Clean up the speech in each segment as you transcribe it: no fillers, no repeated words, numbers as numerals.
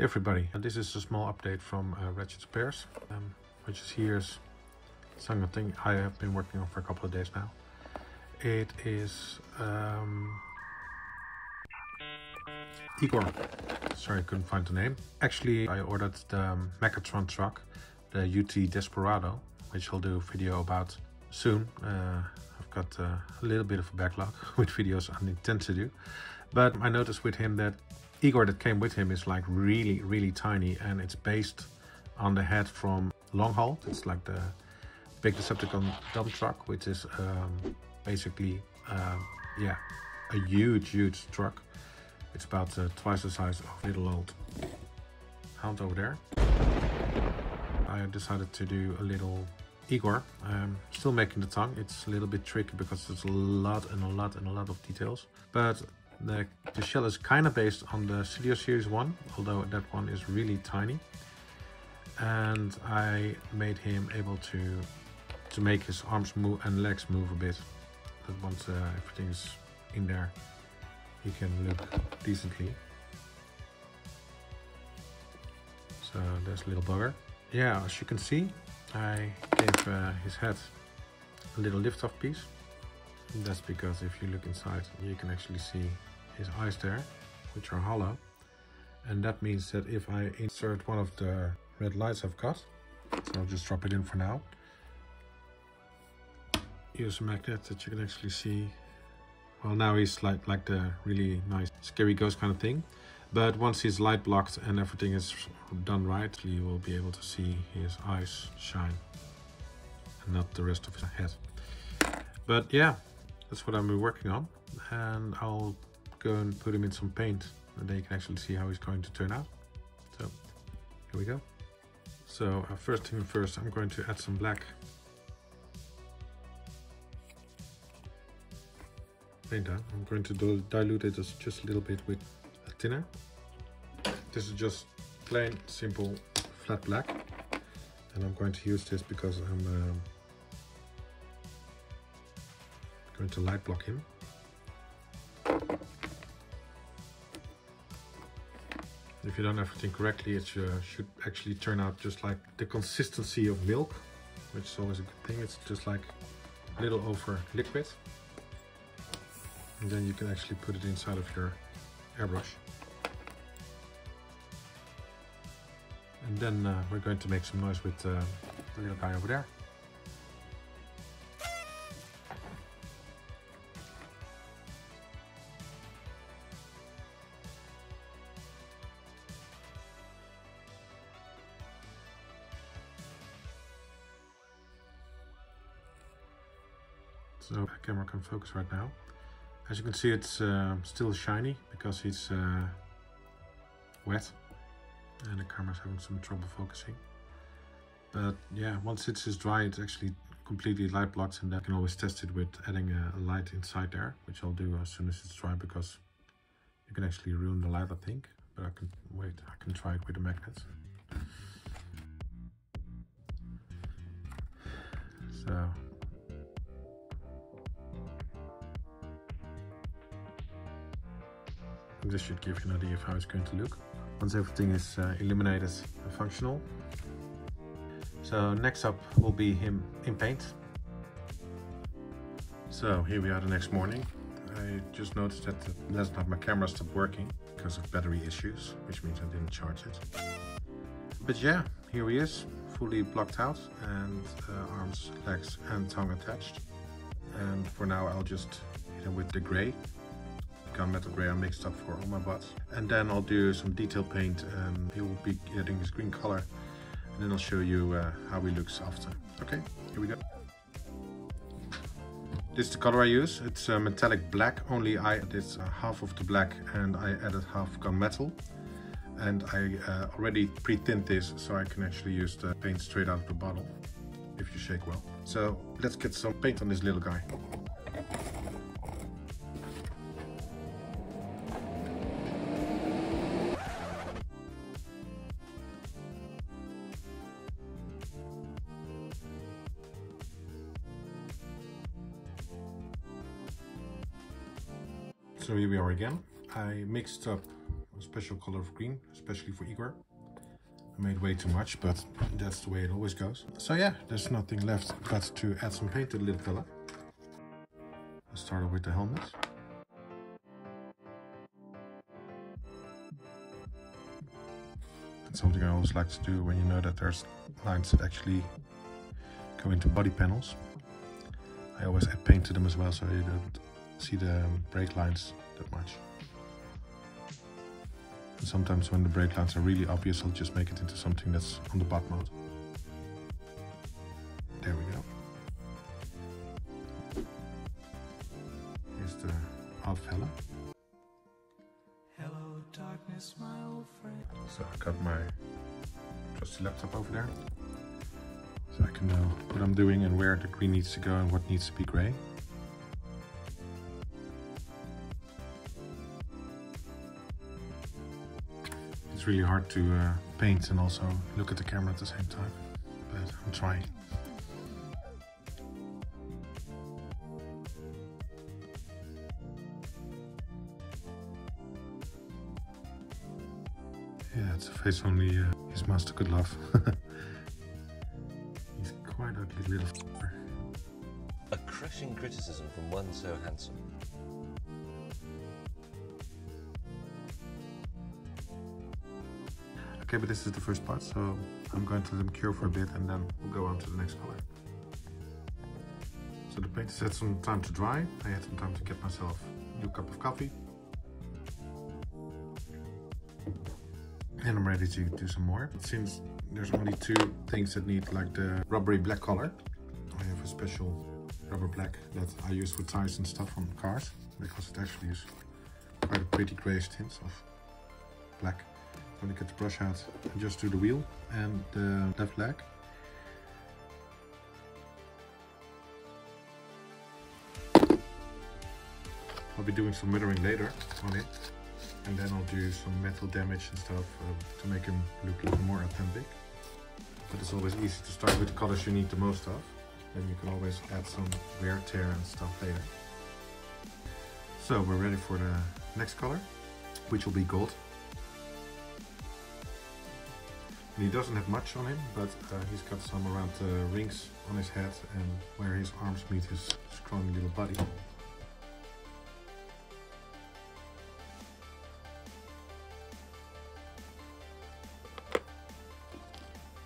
Hey everybody, this is a small update from Ratchet Pairs, which is here's something I have been working on for a couple of days now. It is Igor. Sorry, I couldn't find the name. Actually, I ordered the Megatron truck, the UT Desperado, which I'll do a video about soon. I've got a little bit of a backlog with videos I intend to do, but I noticed with him that Igor that came with him is like really tiny, and it's based on the head from Long Haul. It's like the big Decepticon dump truck, which is basically yeah, a huge truck. It's about twice the size of little old Hound over there. I decided to do a little Igor. I'm still making the tongue. It's a little bit tricky because there's a lot of details, but the shell is kind of based on the Studio Series 1, although that one is really tiny. And I made him able to make his arms move and legs move a bit. That once everything is in there, he can look decently. So there's a little bugger. Yeah, as you can see, I gave his head a little lift-off piece. That's because if you look inside, you can actually see his eyes there, which are hollow. And that means that if I insert one of the red lights I've got, so I'll just drop it in for now. Use a magnet that you can actually see. Well, now he's like the really nice scary ghost kind of thing. But once he's light blocked and everything is done right, you will be able to see his eyes shine and not the rest of his head. But yeah, that's what I've been working on, and I'll go and put him in some paint, and then you can actually see how he's going to turn out. So here we go. So first thing first, I'm going to add some black paint on. I'm going to dilute it just a little bit with a thinner. This is just plain simple flat black, and I'm going to use this because I'm going to light block him. If you've done everything correctly, it should actually turn out just like the consistency of milk, which is always a good thing. It's just like a little over liquid. And then you can actually put it inside of your airbrush. And then we're going to make some noise with the little guy over there. So the camera can focus right now. As you can see, it's still shiny because it's wet, and the camera's having some trouble focusing. But yeah, once it is dry, it's actually completely light blocked, and I can always test it with adding a light inside there, which I'll do as soon as it's dry, because you can actually ruin the light, I think. But I can wait, I can try it with the magnets. So this should give you an idea of how it's going to look once everything is illuminated and functional. So next up will be him in paint. So here we are the next morning. I just noticed that last night my camera stopped working because of battery issues, which means I didn't charge it. But yeah, here he is, fully blocked out, and arms, legs and tongue attached. And for now I'll just hit him with the grey. Gunmetal grey I mixed up for all my bots, and then I'll do some detail paint, and he will be getting his green color, and then I'll show you how he looks after. Okay, here we go. This is the color I use. It's metallic black, only I did half of the black and I added half gunmetal, and I already pre-tint this so I can actually use the paint straight out of the bottle if you shake well. So let's get some paint on this little guy. So here we are again. I mixed up, was special color of green, especially for Igor. I made way too much, but that's the way it always goes. So yeah, there's nothing left but to add some paint to the little fella. I started with the helmet. That's something I always like to do when you know that there's lines that actually go into body panels. I always add paint to them as well, so you don't see the brake lines that much. And sometimes when the brake lines are really obvious, I'll just make it into something that's on the bot mode. There we go. Here's the odd fella. Hello, darkness, my old friend. So I got my trusty laptop over there, so I can know what I'm doing and where the green needs to go and what needs to be gray. It's really hard to paint and also look at the camera at the same time, but I'm trying. Yeah, it's a face only his master could love. He's quite ugly little f***er. A crushing criticism from one so handsome. Okay, but this is the first part, so I'm going to let them cure for a bit and then we'll go on to the next color. So the paint has had some time to dry. I had some time to get myself a new cup of coffee. And I'm ready to do some more. Since there's only two things that need like the rubbery black color, I have a special rubber black that I use for tires and stuff on cars, because it actually is quite a pretty grayish tint of black. When I get the brush out, I just do the wheel and the left leg. I'll be doing some mirroring later on it, and then I'll do some metal damage and stuff to make him look even more authentic. But it's always easy to start with the colors you need the most of. Then you can always add some wear, tear and stuff later. So we're ready for the next color, which will be gold. And he doesn't have much on him, but he's got some around the rings on his head and where his arms meet his scrawny little body.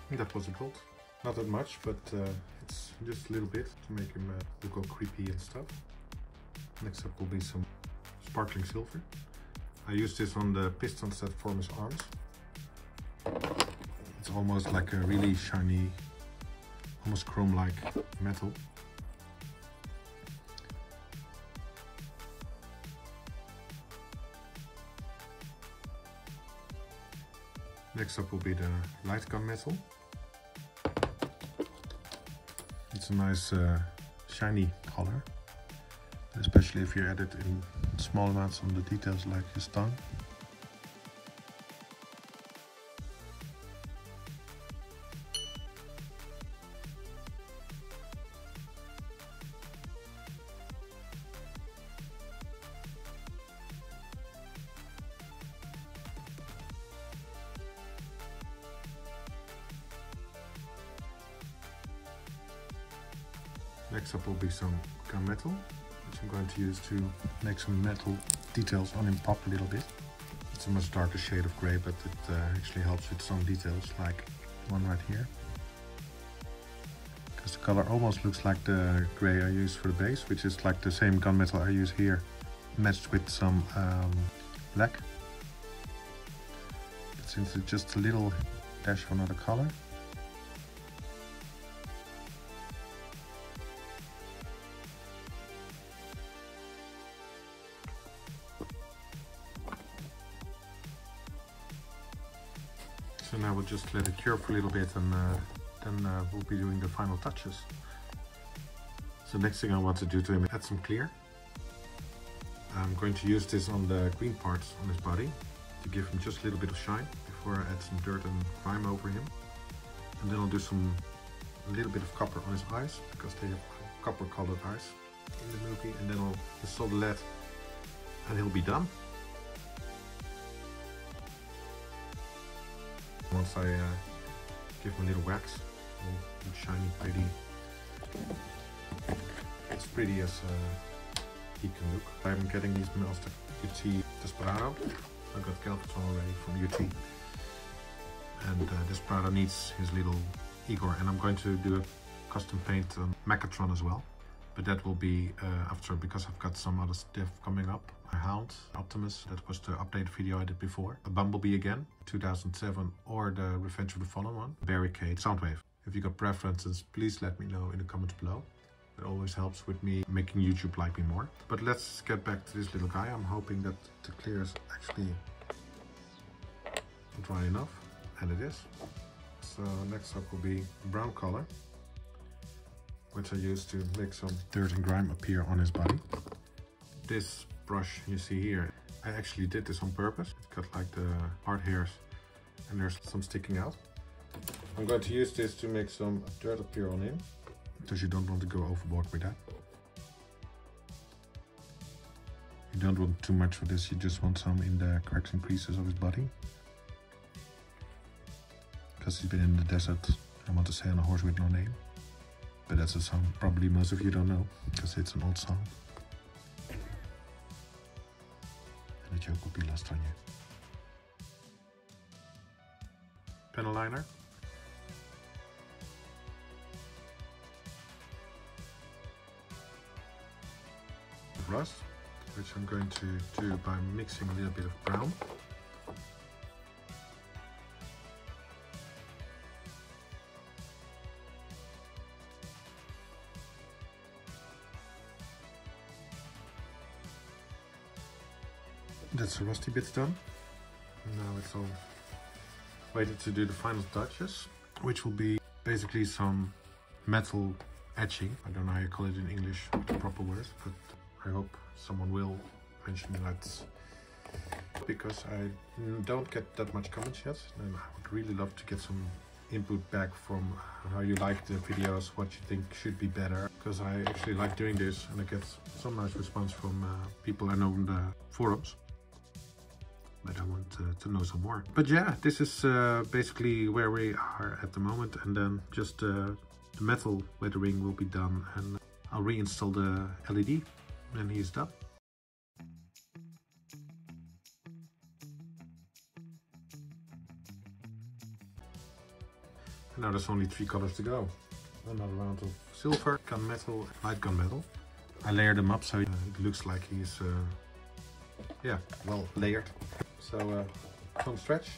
And that was a gold. Not that much, but it's just a little bit to make him look all creepy and stuff. Next up will be some sparkling silver. I use this on the pistons that form his arms. It's almost like a really shiny, almost chrome-like metal. Next up will be the light gun metal. It's a nice shiny color, especially if you add it in small amounts on the details like his tongue. Next up will be some gunmetal, which I'm going to use to make some metal details on him pop a little bit. It's a much darker shade of grey, but it actually helps with some details, like one right here. Because the color almost looks like the grey I use for the base, which is like the same gunmetal I use here, matched with some black. But since it's just a little dash of another color, so now we'll just let it cure for a little bit, and then we'll be doing the final touches. So next thing I want to do to him is add some clear. I'm going to use this on the green parts on his body to give him just a little bit of shine before I add some dirt and grime over him. And then I'll do a little bit of copper on his eyes, because they have copper colored eyes in the movie, and then I'll install the LED and he'll be done. Once I give him a little wax, all shiny, pretty. As pretty as he can look. I'm getting these Master UT Desperado. I got Kelvin already from UT. And Desperado needs his little Igor, and I'm going to do a custom paint on Megatron as well. But that will be after, because I've got some other stuff coming up. A Hound, Optimus, that was the update video I did before. A Bumblebee again, 2007, or the Revenge of the Fallen one. Barricade, Soundwave. If you got preferences, please let me know in the comments below. It always helps with me making YouTube like me more. But let's get back to this little guy. I'm hoping that the clear is actually dry enough, and it is. So next up will be brown color, which I use to make some dirt and grime appear on his body. This brush you see here, I actually did this on purpose. It's got like the hard hairs and there's some sticking out. I'm going to use this to make some dirt appear on him, because you don't want to go overboard with that. You don't want too much for this, you just want some in the cracks and creases of his body. Because he's been in the desert, I want to say, on a horse with no name. But that's a song probably most of you don't know, because it's an old song. And the joke will be lost on you. Panel liner. Rust, which I'm going to do by mixing a little bit of brown. That's the rusty bits done. Now it's all waited to do the final touches, which will be basically some metal etching. I don't know how you call it in English, the proper words, but I hope someone will mention that, because I don't get that much comments yet, and I would really love to get some input back from how you like the videos, what you think should be better, because I actually like doing this and I get some nice response from people I know in the forums. But I want to know some more. But yeah, this is basically where we are at the moment, and then just the metal weathering will be done, and I'll reinstall the LED and he's done. And now there's only 3 colors to go. Another round of silver, gunmetal, light gunmetal. I layered them up so it looks like he's yeah, well layered. So home stretch.